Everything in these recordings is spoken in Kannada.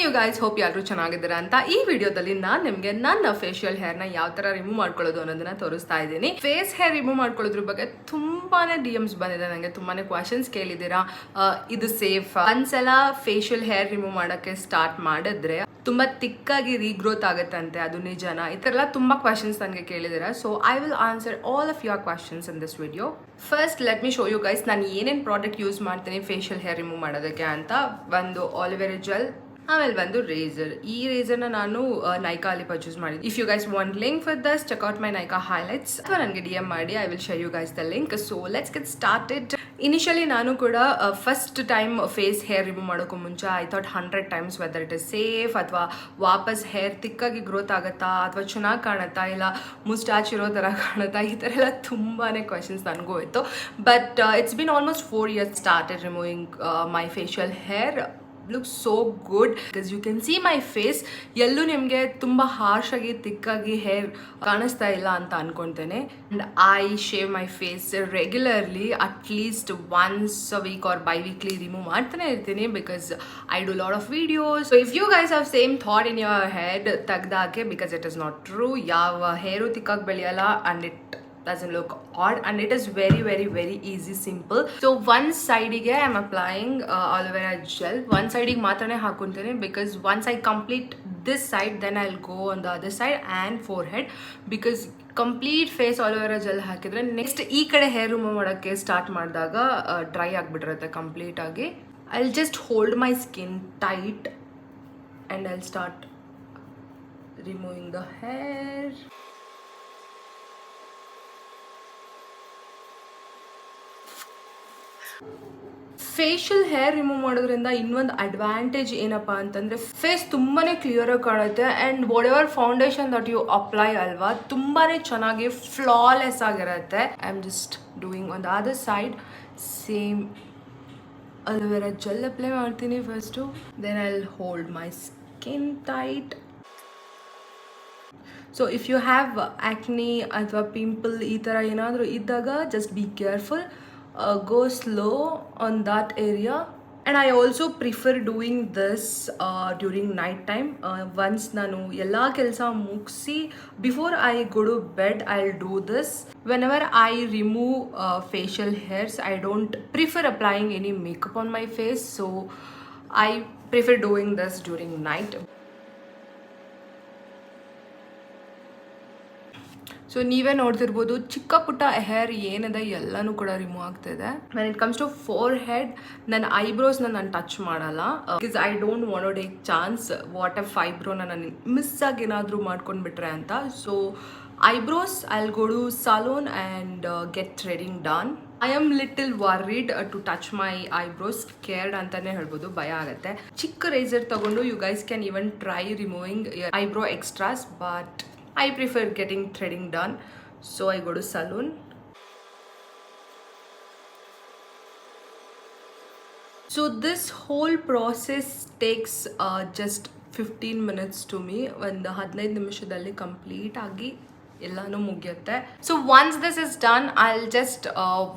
ಯು ಗೈಸ್, ಹೋಪ್ ಎಲ್ಲರೂ ಚೆನ್ನಾಗಿದ್ದೀರಾ ಅಂತ. ಈ ವಿಡಿಯೋದಲ್ಲಿ ನಾನು ನಿಮಗೆ ನನ್ನ ಫೇಶಿಯಲ್ ಹೇರ್ನ ಯಾವ ತರ ರಿಮೂವ್ ಮಾಡ್ಕೊಳ್ಳೋದು ಅನ್ನೋದನ್ನ ತೋರಿಸ್ತಾ ಇದ್ದೀನಿ. ಫೇಸ್ ಹೇರ್ ರಿಮೂವ್ ಮಾಡ್ಕೊಳ್ಳೋದ್ರ ಬಗ್ಗೆ ತುಂಬಾನೇ DMs ಬಂದಿದೆ, ನನಗೆ ತುಂಬಾನೇ ಕ್ವಶನ್ಸ್ ಕೇಳಿದ್ದೀರಾ. ಇದು ಸೇಫ್? ಒಂದ್ಸಲ ಫೇಶಿಯಲ್ ಹೇರ್ ರಿಮೂವ್ ಮಾಡೋಕ್ಕೆ ಸ್ಟಾರ್ಟ್ ಮಾಡಿದ್ರೆ ತುಂಬಾ ತಿಕ್ಕಾಗಿ ರೀಗ್ರೋತ್ ಆಗುತ್ತಂತೆ, ಅದು ನಿಜನಾ? ಈ ಥರ ಎಲ್ಲ ತುಂಬಾ ಕ್ವಶನ್ಸ್ ನನಗೆ ಕೇಳಿದ್ದೀರಾ. So I will answer all of your questions in this video. First let me show you guys ನಾನು ಏನೇನು ಪ್ರಾಡಕ್ಟ್ ಯೂಸ್ ಮಾಡ್ತೀನಿ ಫೇಶಿಯಲ್ ಹೇರ್ ರಿಮೂವ್ ಮಾಡೋದಕ್ಕೆ ಅಂತ. ಒಂದು ಆಲಿವೆರಾ ಜೆಲ್, ಆಮೇಲೆ ಒಂದು ರೇಸರ್. ಈ ರೇಸರ್ನ ನಾನು ನೈಕಾಲಿ ಪರ್ಚೇಸ್ ಮಾಡಿದ್ದೆ. If you guys want link for this, check out my Nykaa highlights ಅಥವಾ ನನಗೆ DM ಮಾಡಿ, I will share you guys the link. So let's get started. Initially ನಾನು ಕೂಡ first time face hair remove ಮಾಡೋಕ್ಕೂ ಮುಂಚೆ I thought 100 times whether it is safe, ಅಥವಾ ವಾಪಸ್ ಹೇರ್ ತಿಕ್ಕಾಗಿ ಗ್ರೋತ್ ಆಗುತ್ತಾ, ಅಥವಾ ಚೆನ್ನಾಗಿ ಕಾಣುತ್ತಾ, ಇಲ್ಲ ಮುಸ್ಟಾಚ್ ಇರೋ ಥರ ಕಾಣುತ್ತಾ, ಈ ಥರ ಎಲ್ಲ ತುಂಬಾ ಕ್ವಶನ್ಸ್ ನನಗೂ ಇತ್ತು. But it's been almost 4 years started removing my facial hair. Look so good because you can see my face. ಎಲ್ಲೂ ನಿಮಗೆ ತುಂಬ ಹಾರ್ಶ್ ಆಗಿ ತಿಕ್ಕಾಗಿ ಹೇರ್ ಕಾಣಿಸ್ತಾ ಇಲ್ಲ ಅಂತ ಅನ್ಕೊತೇನೆ. And I shave my face regularly, at least once a week or by weekly remove ಮಾಡ್ತಾನೆ ಇರ್ತೀನಿ because I do lot of videos. So if you guys have same thought in your head, ತೆಗ್ದಾಕೆ, because it is not true. ಯಾವ hair ತಿಕ್ಕಾಗಿ ಬೆಳೆಯಲ್ಲ and it doesn't look odd, and it is very easy, simple. So one side ಗೆ I am applying aloe vera gel. one side ಗೆ ಮಾತ್ರನೇ ಹಾಕೊಂತೇನೆ because once I complete this side then I'll go on the other side and forehead, because complete face aloe vera gel ಹಾಕಿದ್ರೆ ನೆಕ್ಸ್ಟ್ ಈ ಕಡೆ ಹೇರ್ ರಿಮೂವ್ ಮಾಡೋಕ್ಕೆ ಸ್ಟಾರ್ಟ್ ಮಾಡಿದಾಗ ಡ್ರೈ ಆಗಿಬಿಟ್ಟಿರುತ್ತೆ ಕಂಪ್ಲೀಟ್ ಆಗಿ. I'll just hold my skin tight and I'll start removing the hair. Facial hair remove ಮಾಡೋದ್ರಿಂದ ಇನ್ನೊಂದು ಅಡ್ವಾಂಟೇಜ್ ಏನಪ್ಪ ಅಂತಂದರೆ ಫೇಸ್ ತುಂಬಾ ಕ್ಲಿಯರಾಗಿ ಕಾಣುತ್ತೆ. And whatever foundation that you apply ಅಲ್ವಾ, ತುಂಬಾ ಚೆನ್ನಾಗಿ ಫ್ಲಾಲೆಸ್ ಆಗಿರುತ್ತೆ. I am just doing on the other side. Same aloe vera gel apply ಮಾಡ್ತೀನಿ first, then I will hold my skin tight. So if you have acne ಅಥವಾ ಪಿಂಪಲ್ ಈ ಥರ ಏನಾದರೂ ಇದ್ದಾಗ just be careful. Go slow on that area. And I also prefer doing this during night time. Once nanu ella kelsa mugsi before I go to bed, I'll do this. Whenever I remove facial hairs, I don't prefer applying any makeup on my face, so I prefer doing this during night. So ನೀವೇ ನೋಡ್ತಿರ್ಬೋದು ಚಿಕ್ಕ ಪುಟ್ಟ ಹೇರ್ ಏನಿದೆ ಎಲ್ಲನೂ ಕೂಡ ರಿಮೂವ್ ಆಗ್ತಿದೆ. When it comes to forehead, ನನ್ನ ಐಬ್ರೋಸ್ನ ನಾನು ಟಚ್ ಮಾಡಲ್ಲ because I don't want to take chance what if ಐಬ್ರೋನ ನಾನು ಮಿಸ್ ಆಗಿ ಏನಾದರೂ ಮಾಡ್ಕೊಂಡ್ಬಿಟ್ರೆ ಅಂತ. So eyebrows I will go to salon and get threading done. I am little worried to touch my eyebrows, scared ಅಂತಾನೆ ಹೇಳ್ಬೋದು, ಭಯ ಆಗುತ್ತೆ. ಚಿಕ್ಕ ರೇಸರ್ ತಗೊಂಡು you guys can even try removing eyebrow extras, but I prefer getting threading done, so I go to salon. So this whole process takes just 15 minutes to me. ಒಂದು 15 ನಿಮಿಷದಲ್ಲಿ ಕಂಪ್ಲೀಟ್ ಆಗಿ ಎಲ್ಲಾನು ಮುಗಿಯುತ್ತೆ. So once this is done, I will just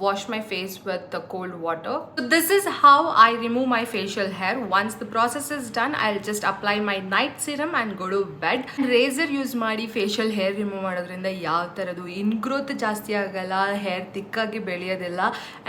wash my face with cold water. So this is how I remove my facial hair. Once the process is done, I will just apply my night serum and go to bed. Razor use ಮಾಡಿ ಫೇಶಿಯಲ್ ಹೇರ್ ರಿಮೂವ್ ಮಾಡೋದ್ರಿಂದ ಯಾವ ಥರದ್ದು ಇನ್ಗ್ರೋತ್ ಜಾಸ್ತಿ ಆಗಲ್ಲ, ಹೇರ್ ತಿಕ್ಕಾಗಿ ಬೆಳೆಯೋದಿಲ್ಲ,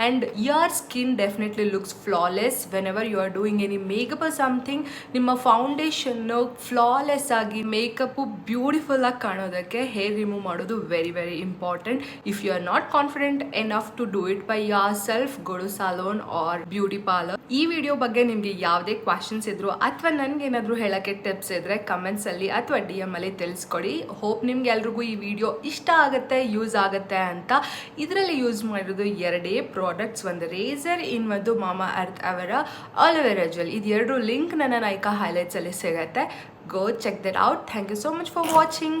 and your skin definitely looks flawless whenever you are doing any makeup or something. ನಿಮ್ಮ ಫೌಂಡೇಶನ್ನು ಫ್ಲಾಲೆಸ್ ಆಗಿ ಮೇಕಪ್ಪು ಬ್ಯೂಟಿಫುಲ್ ಆಗಿ ಕಾಣೋದಕ್ಕೆ ಹೇರ್ ರಿಮೂವ್ ಮಾಡೋದು very important. If you are not confident enough to do it by yourself, go to salon or beauty parlour. ಈ ವಿಡಿಯೋ ಬಗ್ಗೆ ನಿಮಗೆ ಯಾವುದೇ ಕ್ವಶನ್ಸ್ ಇದ್ರು ಅಥವಾ ನನಗೆ ಏನಾದರೂ ಹೇಳೋಕ್ಕೆ ಟಿಪ್ಸ್ ಇದ್ರೆ ಕಮೆಂಟ್ಸ್ ಅಲ್ಲಿ ಅಥವಾ DM ಅಲ್ಲಿ ತಿಳಿಸ್ಕೊಡಿ. ಹೋಪ್ ನಿಮ್ಗೆ ಎಲ್ರಿಗೂ ಈ ವಿಡಿಯೋ ಇಷ್ಟ ಆಗುತ್ತೆ, ಯೂಸ್ ಆಗುತ್ತೆ ಅಂತ. ಇದರಲ್ಲಿ ಯೂಸ್ ಮಾಡಿರೋದು 2 ಪ್ರಾಡಕ್ಟ್ಸ್, ಒಂದು ರೇಸರ್, ಇನ್ನೊಂದು ಮಾಮಾ ಅರ್ತ್ ಅವರ ಅಲೋವೆರಾ ಜೆಲ್. ಇದು 2 ಲಿಂಕ್ ನನ್ನ ನೈಕಾ ಹೈಲೈಟ್ಸ್ ಅಲ್ಲಿ ಸಿಗುತ್ತೆ. Go check that out. Thank you so much for watching.